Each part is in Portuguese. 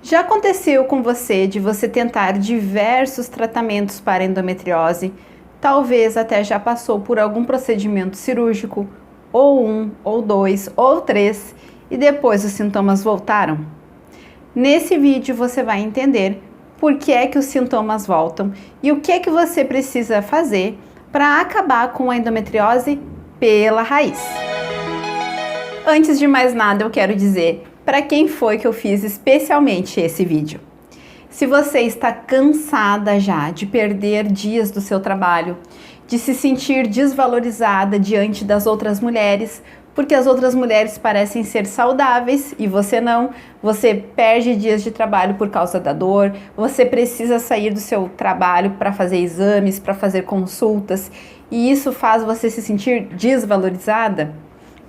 Já aconteceu com você de você tentar diversos tratamentos para endometriose? Talvez até já passou por algum procedimento cirúrgico, ou um, ou dois, ou três, e depois os sintomas voltaram? Nesse vídeo você vai entender por que é que os sintomas voltam e o que é que você precisa fazer para acabar com a endometriose pela raiz. Antes de mais nada, eu quero dizer para quem foi que eu fiz especialmente esse vídeo. Se você está cansada já de perder dias do seu trabalho, de se sentir desvalorizada diante das outras mulheres, porque as outras mulheres parecem ser saudáveis e você não, você perde dias de trabalho por causa da dor, você precisa sair do seu trabalho para fazer exames, para fazer consultas, e isso faz você se sentir desvalorizada?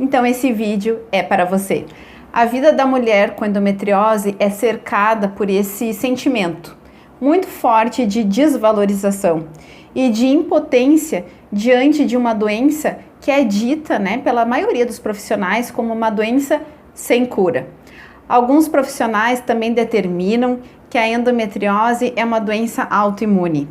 Então esse vídeo é para você. A vida da mulher com endometriose é cercada por esse sentimento muito forte de desvalorização e de impotência diante de uma doença que é dita, pela maioria dos profissionais como uma doença sem cura. Alguns profissionais também determinam que a endometriose é uma doença autoimune.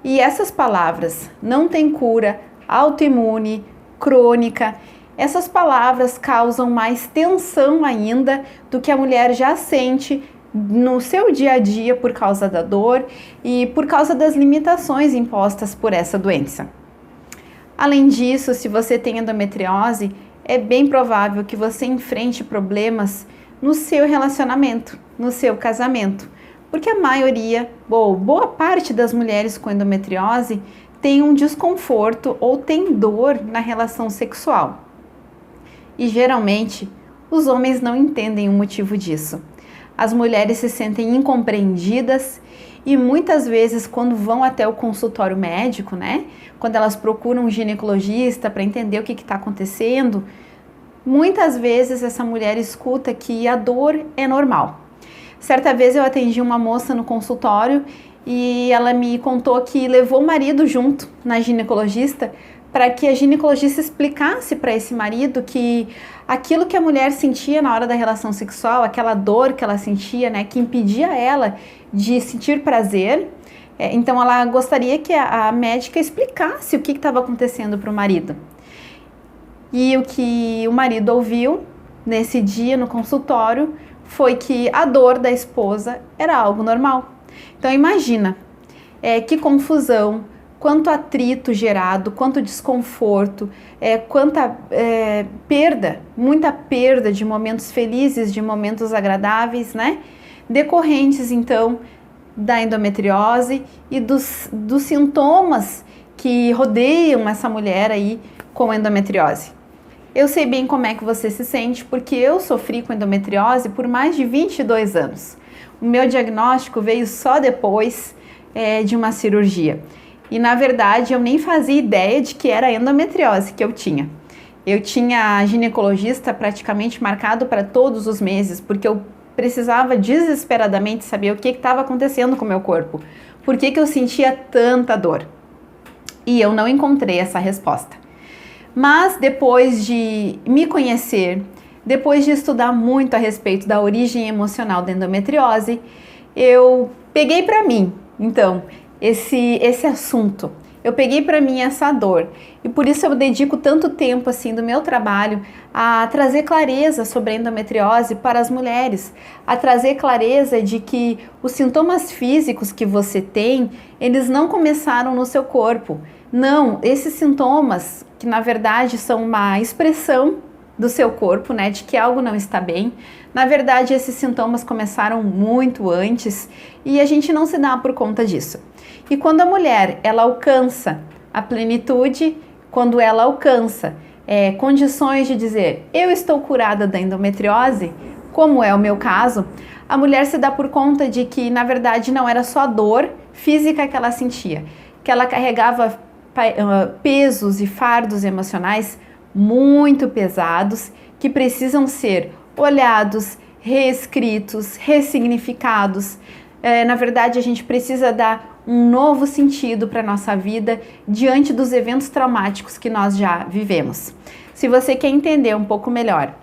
E essas palavras, não tem cura, autoimune, crônica, essas palavras causam mais tensão ainda do que a mulher já sente no seu dia a dia por causa da dor e por causa das limitações impostas por essa doença. Além disso, se você tem endometriose, é bem provável que você enfrente problemas no seu relacionamento, no seu casamento, porque a maioria, boa parte das mulheres com endometriose tem um desconforto ou tem dor na relação sexual. E geralmente, os homens não entendem o motivo disso. As mulheres se sentem incompreendidas e muitas vezes quando vão até o consultório médico, quando elas procuram um ginecologista para entender o que está acontecendo, muitas vezes essa mulher escuta que a dor é normal. Certa vez eu atendi uma moça no consultório e ela me contou que levou o marido junto na ginecologista para que a ginecologista explicasse para esse marido que aquilo que a mulher sentia na hora da relação sexual, aquela dor que ela sentia, que impedia ela de sentir prazer, então ela gostaria que a médica explicasse o que estava acontecendo para o marido. E o que o marido ouviu nesse dia no consultório foi que a dor da esposa era algo normal. Então imagina, que confusão, quanto atrito gerado, quanto desconforto, quanta perda, muita perda de momentos felizes, de momentos agradáveis, decorrentes então da endometriose e dos sintomas que rodeiam essa mulher aí com endometriose. Eu sei bem como é que você se sente, porque eu sofri com endometriose por mais de 22 anos. O meu diagnóstico veio só depois de uma cirurgia. E na verdade eu nem fazia ideia de que era endometriose que eu tinha. Eu tinha ginecologista praticamente marcado para todos os meses, porque eu precisava desesperadamente saber o que estava acontecendo com o meu corpo. Por que eu sentia tanta dor? E eu não encontrei essa resposta. Mas depois de me conhecer, depois de estudar muito a respeito da origem emocional da endometriose, eu peguei para mim, então, esse assunto. Eu peguei para mim essa dor e por isso eu dedico tanto tempo assim do meu trabalho a trazer clareza sobre a endometriose para as mulheres, a trazer clareza de que os sintomas físicos que você tem, eles não começaram no seu corpo. Não, esses sintomas, que na verdade são uma expressão do seu corpo, de que algo não está bem. Na verdade, esses sintomas começaram muito antes e a gente não se dá por conta disso. E quando a mulher, ela alcança a plenitude, quando ela alcança condições de dizer, eu estou curada da endometriose, como é o meu caso, a mulher se dá por conta de que, na verdade, não era só dor física que ela sentia, que ela carregava pesos e fardos emocionais muito pesados que precisam ser olhados, reescritos, ressignificados. Na verdade, a gente precisa dar um novo sentido para a nossa vida diante dos eventos traumáticos que nós já vivemos. Se você quer entender um pouco melhor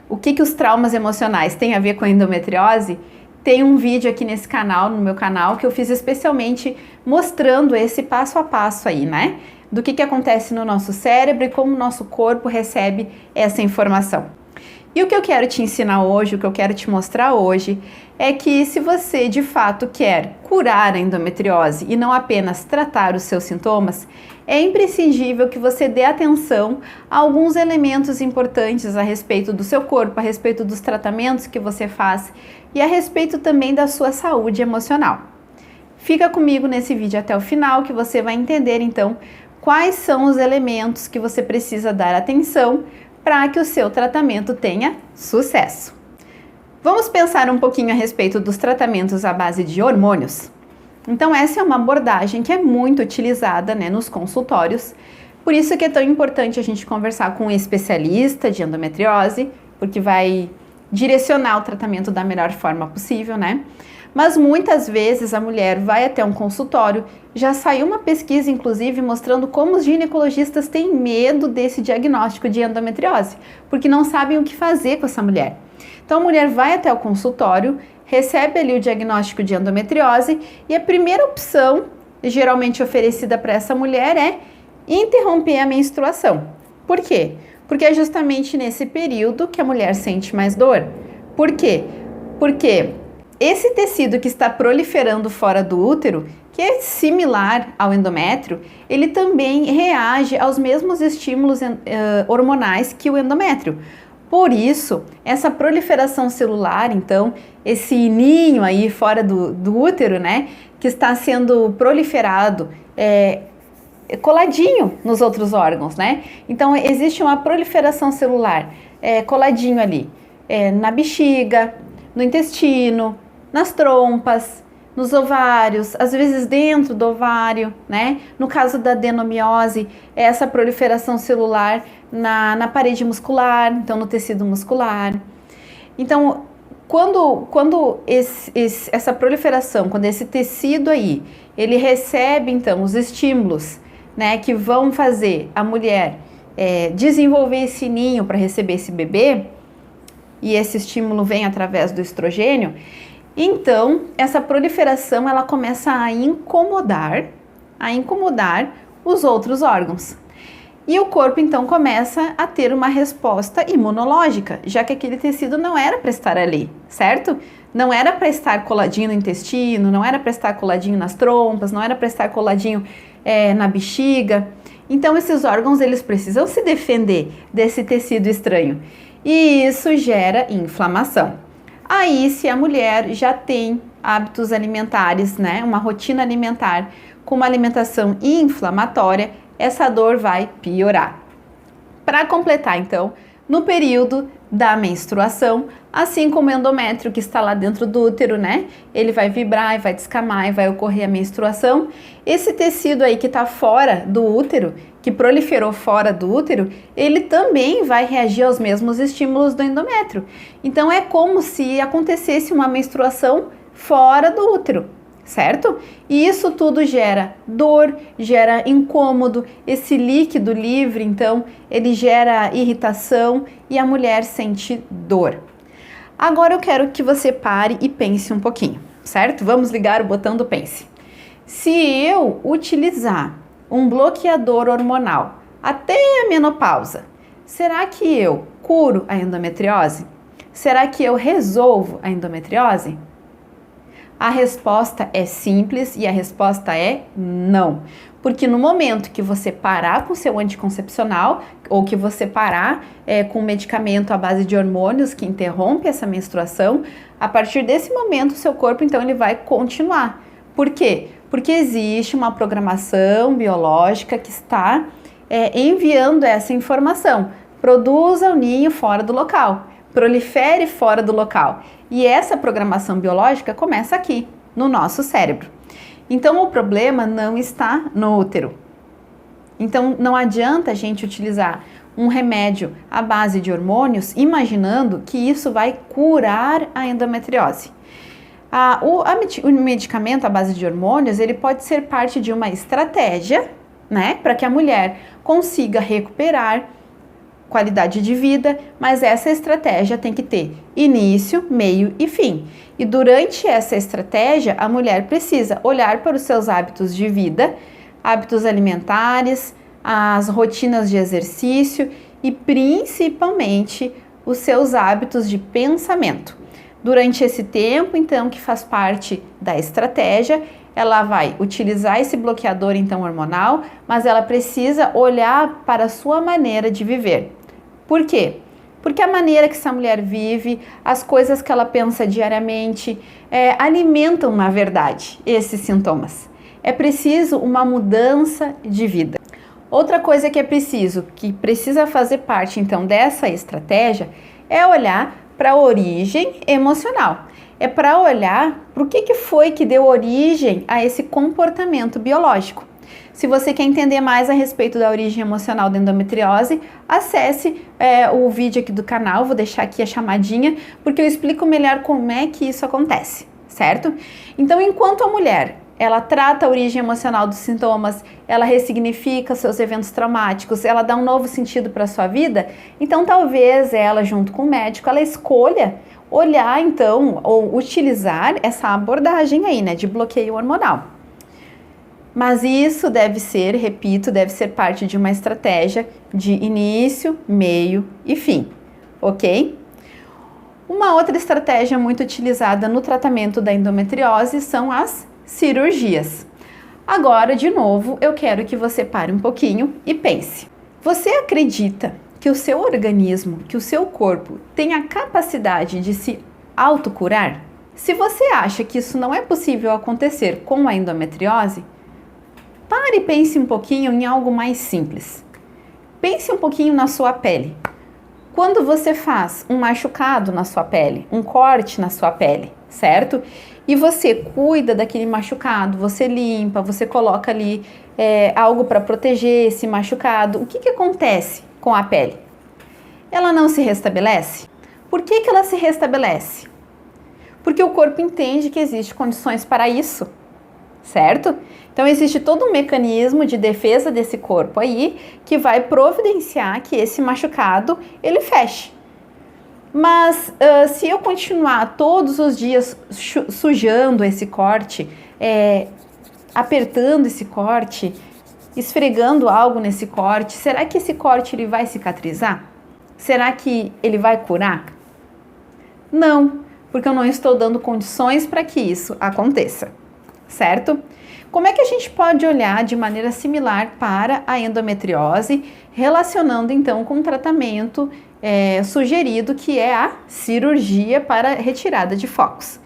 o que os traumas emocionais têm a ver com a endometriose, tem um vídeo aqui nesse canal, no meu canal, que eu fiz especialmente mostrando esse passo a passo aí, né? Do que acontece no nosso cérebro e como o nosso corpo recebe essa informação. E o que eu quero te ensinar hoje, o que eu quero te mostrar hoje, é que se você de fato quer curar a endometriose e não apenas tratar os seus sintomas, é imprescindível que você dê atenção a alguns elementos importantes a respeito do seu corpo, a respeito dos tratamentos que você faz e a respeito também da sua saúde emocional. Fica comigo nesse vídeo até o final que você vai entender então quais são os elementos que você precisa dar atenção para que o seu tratamento tenha sucesso. Vamos pensar um pouquinho a respeito dos tratamentos à base de hormônios? Então essa é uma abordagem que é muito utilizada, né, nos consultórios, por isso que é tão importante a gente conversar com um especialista de endometriose, porque vai direcionar o tratamento da melhor forma possível, né? Mas muitas vezes a mulher vai até um consultório, já saiu uma pesquisa inclusive mostrando como os ginecologistas têm medo desse diagnóstico de endometriose, porque não sabem o que fazer com essa mulher. Então a mulher vai até o consultório, recebe ali o diagnóstico de endometriose e a primeira opção geralmente oferecida para essa mulher é interromper a menstruação. Por quê? Porque é justamente nesse período que a mulher sente mais dor. Por quê? Porque esse tecido que está proliferando fora do útero, que é similar ao endométrio, ele também reage aos mesmos estímulos hormonais que o endométrio. Por isso, essa proliferação celular, então, esse ninho aí fora do útero, né, que está sendo proliferado, coladinho nos outros órgãos, né? Então, existe uma proliferação celular coladinho ali, na bexiga, no intestino, nas trompas, nos ovários, às vezes dentro do ovário, né? No caso da adenomiose, essa proliferação celular na parede muscular, então no tecido muscular. Então, quando essa proliferação, quando esse tecido aí, ele recebe então os estímulos, né, que vão fazer a mulher desenvolver esse ninho para receber esse bebê, e esse estímulo vem através do estrogênio, então essa proliferação ela começa a incomodar os outros órgãos. E o corpo então começa a ter uma resposta imunológica, já que aquele tecido não era para estar ali, certo? Não era para estar coladinho no intestino, não era para estar coladinho nas trompas, não era para estar coladinho na bexiga. Então esses órgãos eles precisam se defender desse tecido estranho e isso gera inflamação. Aí se a mulher já tem hábitos alimentares, né, uma rotina alimentar com uma alimentação inflamatória, essa dor vai piorar. Para completar então, no período da menstruação, assim como o endométrio que está lá dentro do útero, né? Ele vai vibrar e vai descamar e vai ocorrer a menstruação. Esse tecido aí que está fora do útero, que proliferou fora do útero, ele também vai reagir aos mesmos estímulos do endométrio. Então é como se acontecesse uma menstruação fora do útero, certo? E isso tudo gera dor, gera incômodo, esse líquido livre, então, ele gera irritação e a mulher sente dor. Agora eu quero que você pare e pense um pouquinho, certo? Vamos ligar o botão do pense. Se eu utilizar um bloqueador hormonal até a menopausa, será que eu curo a endometriose? Será que eu resolvo a endometriose? A resposta é simples e a resposta é não. Porque no momento que você parar com seu anticoncepcional ou que você parar com medicamento à base de hormônios que interrompe essa menstruação, a partir desse momento o seu corpo então ele vai continuar. Por quê? Porque existe uma programação biológica que está enviando essa informação. Produza o ninho fora do local, prolifere fora do local. E essa programação biológica começa aqui, no nosso cérebro. Então o problema não está no útero. Então não adianta a gente utilizar um remédio à base de imaginando que isso vai curar a endometriose. O medicamento à base de hormônios, ele pode ser parte de uma estratégia, né, para que a mulher consiga recuperar qualidade de vida, mas essa estratégia tem que ter início, meio e fim. E durante essa estratégia, a mulher precisa olhar para os seus hábitos de vida, hábitos alimentares, as rotinas de exercício e principalmente os seus hábitos de pensamento. Durante esse tempo, então, que faz parte da estratégia, ela vai utilizar esse bloqueador, então, hormonal, mas ela precisa olhar para a sua maneira de viver. Por quê? Porque a maneira que essa mulher vive, as coisas que ela pensa diariamente, alimentam, na verdade, esses sintomas. É preciso uma mudança de vida. Outra coisa que precisa fazer parte, então, dessa estratégia, é olhar para a origem emocional. É para olhar para o que foi que deu origem a esse comportamento biológico. Se você quer entender mais a respeito da origem emocional da endometriose, acesse o vídeo aqui do canal, vou deixar aqui a chamadinha, porque eu explico melhor como é que isso acontece, certo? Então, enquanto a mulher ela trata a origem emocional dos sintomas, ela ressignifica seus eventos traumáticos, ela dá um novo sentido para a sua vida, então talvez ela, junto com o médico, ela escolha olhar então, ou utilizar essa abordagem aí, né, de bloqueio hormonal. Mas isso deve ser, repito, deve ser parte de uma estratégia de início, meio e fim, ok? Uma outra estratégia muito utilizada no tratamento da endometriose são as cirurgias. Agora, de novo, eu quero que você pare um pouquinho e pense. Você acredita que o seu organismo, que o seu corpo tem a capacidade de se autocurar? Se você acha que isso não é possível acontecer com a endometriose, pare e pense um pouquinho em algo mais simples. Pense um pouquinho na sua pele. Quando você faz um machucado na sua pele, um corte na sua pele, certo? E você cuida daquele machucado, você limpa, você coloca ali algo para proteger esse machucado. O que acontece com a pele? Ela não se restabelece? Por que ela se restabelece? Porque o corpo entende que existem condições para isso, certo? Então, existe todo um mecanismo de defesa desse corpo aí que vai providenciar que esse machucado, ele feche. Mas se eu continuar todos os dias sujando esse corte, apertando esse corte, esfregando algo nesse corte, será que esse corte ele vai cicatrizar? Será que ele vai curar? Não, porque eu não estou dando condições para que isso aconteça, certo? Como é que a gente pode olhar de maneira similar para a endometriose, relacionando então com o tratamento sugerido, que é a cirurgia para retirada de focos?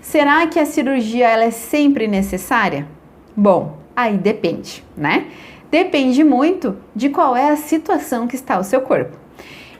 Será que a cirurgia ela é sempre necessária? Bom, aí depende, né? Depende muito de qual é a situação que está o seu corpo.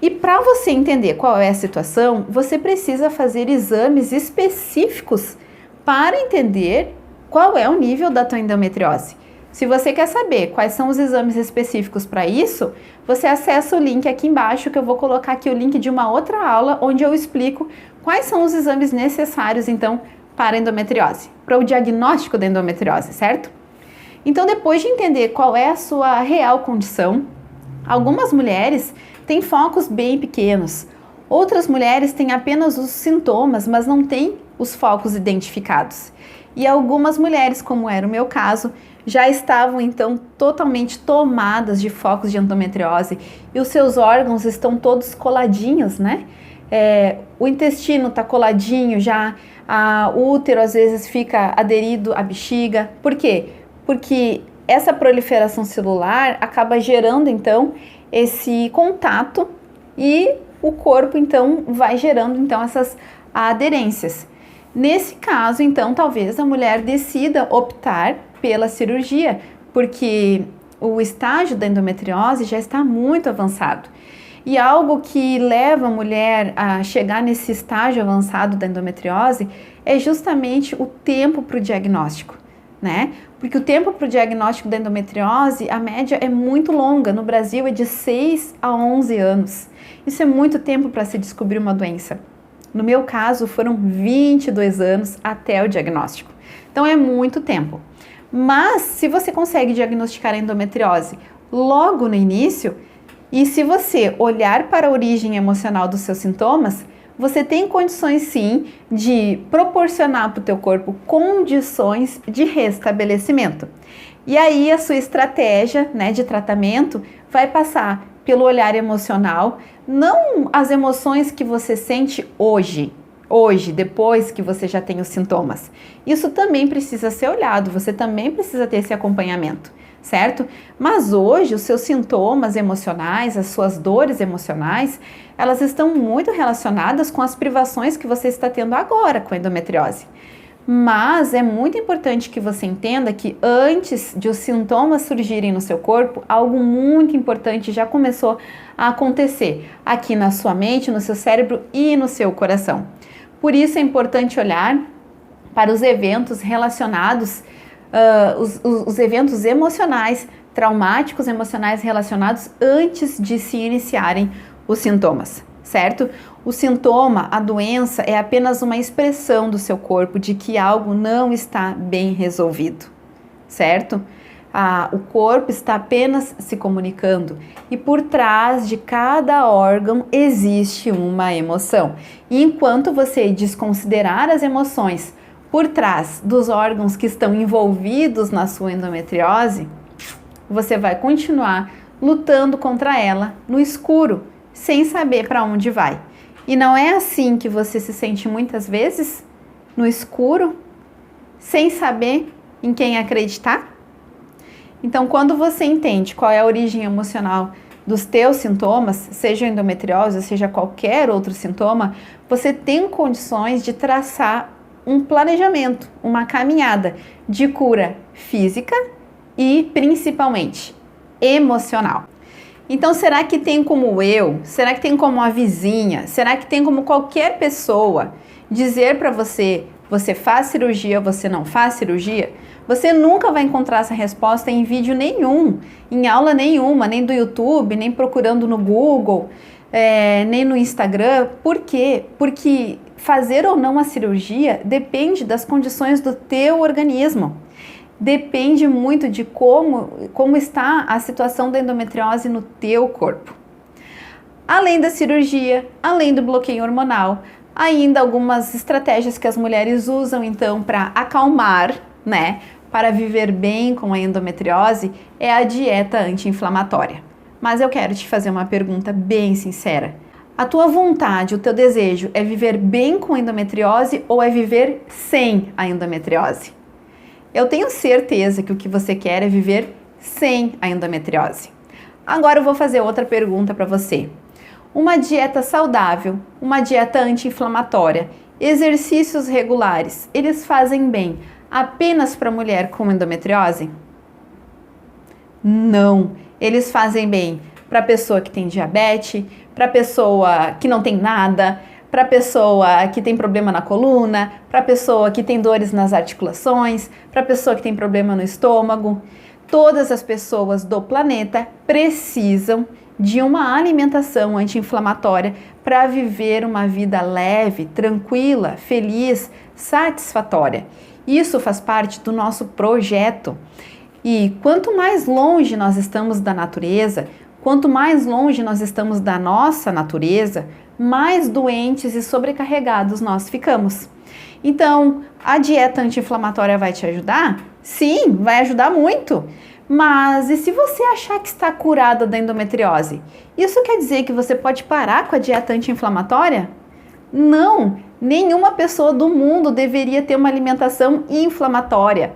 E para você entender qual é a situação, você precisa fazer exames específicos para entender qual é o nível da tua endometriose. Se você quer saber quais são os exames específicos para isso, você acessa o link aqui embaixo, que eu vou colocar aqui o link de uma outra aula, onde eu explico quais são os exames necessários, então, para a endometriose, para o diagnóstico da endometriose, certo? Então, depois de entender qual é a sua real condição, algumas mulheres têm focos bem pequenos, outras mulheres têm apenas os sintomas, mas não têm os focos identificados. E algumas mulheres, como era o meu caso, já estavam então totalmente tomadas de focos de endometriose e os seus órgãos estão todos coladinhos, né? O intestino está coladinho já, o útero às vezes fica aderido à bexiga. Por quê? Porque essa proliferação celular acaba gerando então esse contato e o corpo então vai gerando então essas aderências. Nesse caso, então, talvez a mulher decida optar pela cirurgia, porque o estágio da endometriose já está muito avançado. E algo que leva a mulher a chegar nesse estágio avançado da endometriose é justamente o tempo para o diagnóstico, né? Porque o tempo para o diagnóstico da endometriose, a média é muito longa. No Brasil é de 6 a 11 anos. Isso é muito tempo para se descobrir uma doença. No meu caso, foram 22 anos até o diagnóstico. Então, é muito tempo. Mas, se você consegue diagnosticar a endometriose logo no início, E se você olhar para a origem emocional dos seus sintomas, você tem condições sim de proporcionar para o teu corpo condições de restabelecimento. E aí a sua estratégia, né, de tratamento vai passar pelo olhar emocional, não as emoções que você sente hoje, depois que você já tem os sintomas. Isso também precisa ser olhado, você também precisa ter esse acompanhamento, certo? Mas hoje os seus sintomas emocionais, as suas dores emocionais, elas estão muito relacionadas com as privações que você está tendo agora com a endometriose. Mas é muito importante que você entenda que antes de os sintomas surgirem no seu corpo, algo muito importante já começou a acontecer aqui na sua mente, no seu cérebro e no seu coração. Por isso é importante olhar para os eventos relacionados, os eventos emocionais, traumáticos emocionais relacionados antes de se iniciarem os sintomas, certo? O sintoma, a doença, é apenas uma expressão do seu corpo de que algo não está bem resolvido, certo? O corpo está apenas se comunicando e por trás de cada órgão existe uma emoção. E enquanto você desconsiderar as emoções por trás dos órgãos que estão envolvidos na sua endometriose, você vai continuar lutando contra ela no escuro, sem saber para onde vai. E não é assim que você se sente muitas vezes, no escuro, sem saber em quem acreditar? Então, quando você entende qual é a origem emocional dos teus sintomas, seja endometriose, seja qualquer outro sintoma, você tem condições de traçar um planejamento, uma caminhada de cura física e, principalmente, emocional. Então, será que tem como eu, será que tem como a vizinha, será que tem como qualquer pessoa dizer para você, você faz cirurgia ou você não faz cirurgia? Você nunca vai encontrar essa resposta em vídeo nenhum, em aula nenhuma, nem do YouTube, nem procurando no Google, nem no Instagram. Por quê? Porque fazer ou não a cirurgia depende das condições do teu organismo. Depende muito de como está a situação da endometriose no teu corpo. Além da cirurgia, além do bloqueio hormonal, ainda algumas estratégias que as mulheres usam então para acalmar, né, para viver bem com a endometriose, é a dieta anti-inflamatória. Mas eu quero te fazer uma pergunta bem sincera. A tua vontade, o teu desejo é viver bem com a endometriose ou é viver sem a endometriose? Eu tenho certeza que o que você quer é viver sem a endometriose. Agora eu vou fazer outra pergunta para você. Uma dieta saudável, uma dieta anti-inflamatória, exercícios regulares, eles fazem bem apenas para mulher com endometriose? Não, eles fazem bem para pessoa que tem diabetes, para pessoa que não tem nada, para pessoa que tem problema na coluna, para pessoa que tem dores nas articulações, para pessoa que tem problema no estômago. Todas as pessoas do planeta precisam de uma alimentação anti-inflamatória para viver uma vida leve, tranquila, feliz, satisfatória. Isso faz parte do nosso projeto. E quanto mais longe nós estamos da natureza, quanto mais longe nós estamos da nossa natureza, mais doentes e sobrecarregados nós ficamos. Então, a dieta anti-inflamatória vai te ajudar? Sim, vai ajudar muito. Mas e se você achar que está curada da endometriose? Isso quer dizer que você pode parar com a dieta anti-inflamatória? Não, nenhuma pessoa do mundo deveria ter uma alimentação inflamatória.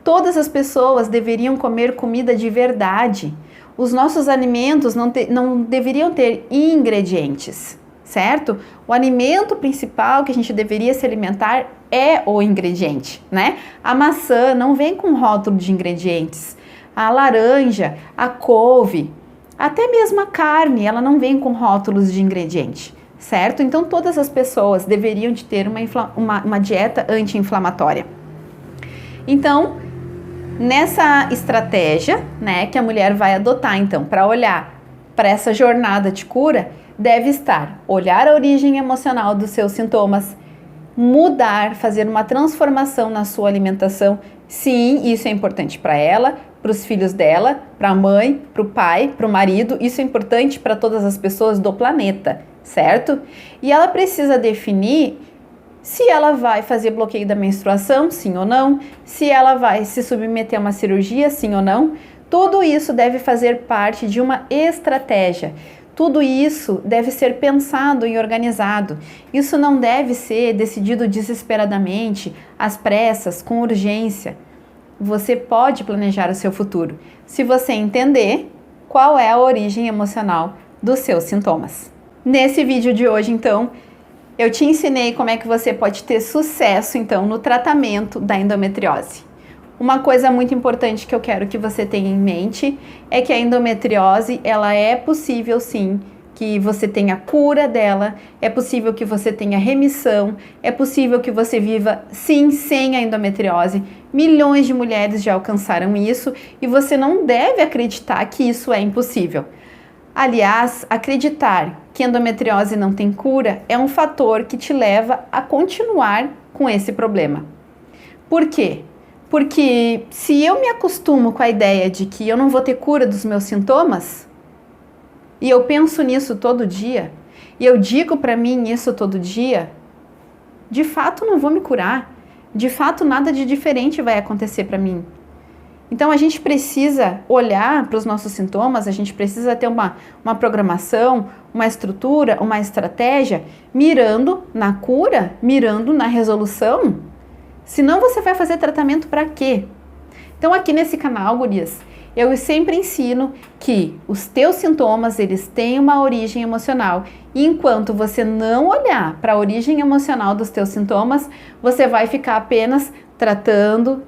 Todas as pessoas deveriam comer comida de verdade. Os nossos alimentos não deveriam ter ingredientes, certo? O alimento principal que a gente deveria se alimentar é o ingrediente, né? A maçã não vem com rótulo de ingredientes. A laranja, a couve, até mesmo a carne, ela não vem com rótulos de ingrediente, certo? Então todas as pessoas deveriam de ter uma dieta anti-inflamatória. Então, nessa estratégia, né, que a mulher vai adotar então para olhar para essa jornada de cura, deve estar olhar a origem emocional dos seus sintomas, mudar, fazer uma transformação na sua alimentação. Sim, isso é importante para ela, para os filhos dela, para a mãe, para o pai, para o marido. Isso é importante para todas as pessoas do planeta, certo? E ela precisa definir se ela vai fazer bloqueio da menstruação, sim ou não, se ela vai se submeter a uma cirurgia, sim ou não. Tudo isso deve fazer parte de uma estratégia. Tudo isso deve ser pensado e organizado. Isso não deve ser decidido desesperadamente, às pressas, com urgência. Você pode planejar o seu futuro, se você entender qual é a origem emocional dos seus sintomas. Nesse vídeo de hoje, então, eu te ensinei como é que você pode ter sucesso, então, no tratamento da endometriose. Uma coisa muito importante que eu quero que você tenha em mente é que a endometriose, ela é possível sim, que você tenha cura dela, é possível que você tenha remissão, é possível que você viva sim sem a endometriose. Milhões de mulheres já alcançaram isso e você não deve acreditar que isso é impossível. Aliás, acreditar que endometriose não tem cura é um fator que te leva a continuar com esse problema. Por quê? Porque se eu me acostumo com a ideia de que eu não vou ter cura dos meus sintomas, e eu penso nisso todo dia, e eu digo para mim isso todo dia, de fato não vou me curar, de fato nada de diferente vai acontecer para mim. Então a gente precisa olhar para os nossos sintomas, a gente precisa ter uma programação, uma estrutura, uma estratégia, mirando na cura, mirando na resolução. Senão você vai fazer tratamento para quê? Então aqui nesse canal, gurias, eu sempre ensino que os teus sintomas, eles têm uma origem emocional. E enquanto você não olhar para a origem emocional dos teus sintomas, você vai ficar apenas tratando,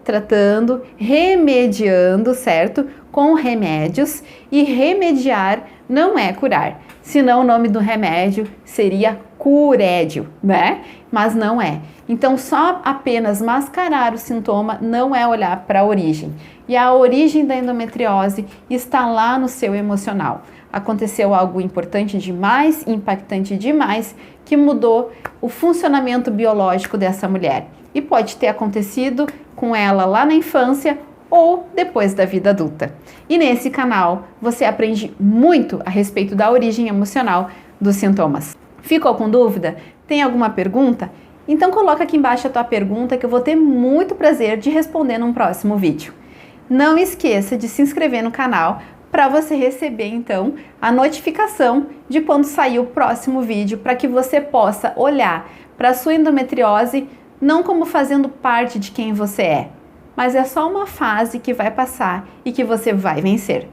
remediando, certo? Com remédios. E remediar não é curar. Senão o nome do remédio seria curédio, né? Mas não é. Então, só apenas mascarar o sintoma não é olhar para a origem. E a origem da endometriose está lá no seu emocional. Aconteceu algo importante demais, impactante demais, que mudou o funcionamento biológico dessa mulher. E pode ter acontecido com ela lá na infância ou depois da vida adulta. E nesse canal você aprende muito a respeito da origem emocional dos sintomas. Ficou com dúvida? Tem alguma pergunta? Então coloca aqui embaixo a tua pergunta que eu vou ter muito prazer de responder num próximo vídeo. Não esqueça de se inscrever no canal para você receber então a notificação de quando sair o próximo vídeo, para que você possa olhar para a sua endometriose não como fazendo parte de quem você é, mas é só uma fase que vai passar e que você vai vencer.